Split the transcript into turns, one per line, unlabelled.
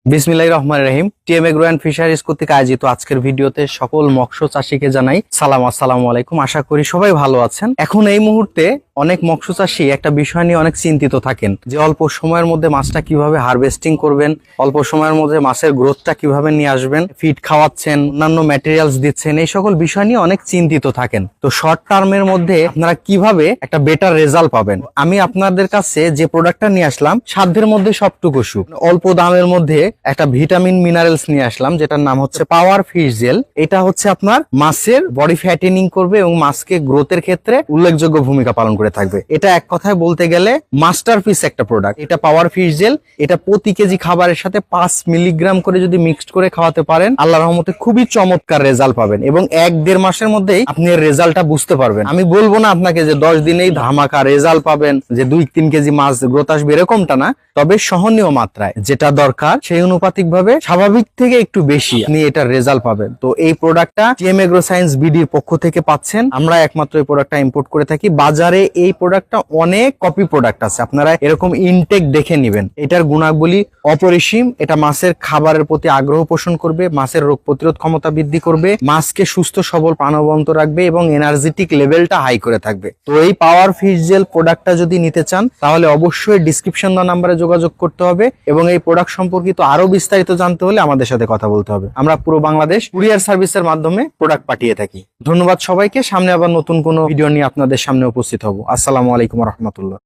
বিসমিল্লাহির রহমানির রহিম। TM agro and fisheries কর্তৃক আয়োজিত আজকের ভিডিওতে সকল মৎস্য চাষীকে জানাই আসসালামু আলাইকুম। আশা করি সবাই ভালো আছেন। এখন এই মুহূর্তে অনেক মৎস্য চাষী একটা বিষয় নিয়ে অনেক চিন্তিত থাকেন যে অল্প সময়ের মধ্যে মাছটা কিভাবে হারভেস্টিং করবেন, অল্প সময়ের মধ্যে মাছের গ্রোথটা কিভাবে নিয়ে আসবেন, ফিড খাওয়াচ্ছেন, অন্যান্য ম্যাটেরিয়ালস দিচ্ছেন, এই সকল বিষয় নিয়ে অনেক চিন্তিত থাকেন। তো শর্ট টার্মের মধ্যে আপনারা কিভাবে একটা বেটার রেজাল্ট পাবেন, আমি আপনাদের কাছে যে প্রোডাক্টটা নিয়ে আসলাম সাধ্যের মধ্যে সবটুকু অল্প দামের মধ্যে একটা ভিটামিন মিনারেলস নিয়ে আসলাম, যেটার নাম হচ্ছে পাওয়ার ফিশ জেল। এটা হচ্ছে আপনার মাছের বডি ফ্যাটেনিং করবে এবং মাছকে গ্রোথের ক্ষেত্রে উল্লেখযোগ্য ভূমিকা পালন করে থাকবে। এটা এক কথায় বলতে গেলে মাস্টারপিস একটা প্রোডাক্ট। এটা পাওয়ার ফিশ জেল, এটা প্রতি কেজি খাবারের সাথে 5 মিলিগ্রাম করে যদি মিক্সড করে খাওয়াতে পারেন, আল্লাহর রহমতে খুবই চমৎকার রেজাল্ট পাবেন এবং 1-1.5 মাসের মধ্যেই আপনি এর রেজাল্টটা বুঝতে পারবেন। আমি বলবো না আপনাকে যে 10 দিনেই ধামাকা রেজাল্ট পাবেন, যে 2-3 কেজি মাছ গ্রোথ আসবে, এরকমটা না, তবে সহনীয় মাত্রায় যেটা দরকার সেই অনুপাতিক ভাবে স্বাভাবিক থেকে একটু বেশি আপনি এটার রেজাল্ট পাবেন। তো এই প্রোডাক্টটা টিএম এগ্রো সায়েন্স বিডির পক্ষ থেকে পাচ্ছেন। আমরা একমাত্র এই প্রোডাক্টটা ইম্পোর্ট করে থাকি। বাজারে এই প্রোডাক্টটা অনেক কপি প্রোডাক্ট আছে, আপনারা এরকম ইনটেক দেখে নেবেন। এটার গুণাবলী অপরিসীম। এটা মাছের খাবারের প্রতি আগ্রহ পোষণ করবে, মাছের রোগ প্রতিরোধ ক্ষমতা বৃদ্ধি করবে, মাছকে সুস্থ সবল প্রাণবন্ত রাখবে এবং এনার্জেটিক লেভেলটা হাই করে থাকবে। তো এই পাওয়ার ফিশ জেল প্রোডাক্টটা যদি নিতে চান তাহলে অবশ্যই ডিসক্রিপশন দেওয়া নাম্বারে যোগাযোগ করতে হবে এবং এই প্রোডাক্ট সম্পর্কিত আরো বিস্তারিত জানতে হলে আমাদের সাথে কথা বলতে হবে। আমরা পুরো বাংলাদেশ কুরিয়ার সার্ভিসের মাধ্যমে প্রোডাক্ট পাঠিয়ে থাকি। ধন্যবাদ সবাইকে। সামনে আবার নতুন কোনো ভিডিও নিয়ে আপনাদের সামনে উপস্থিত হব। আসসালামু আলাইকুম রহমতুল্লাহ।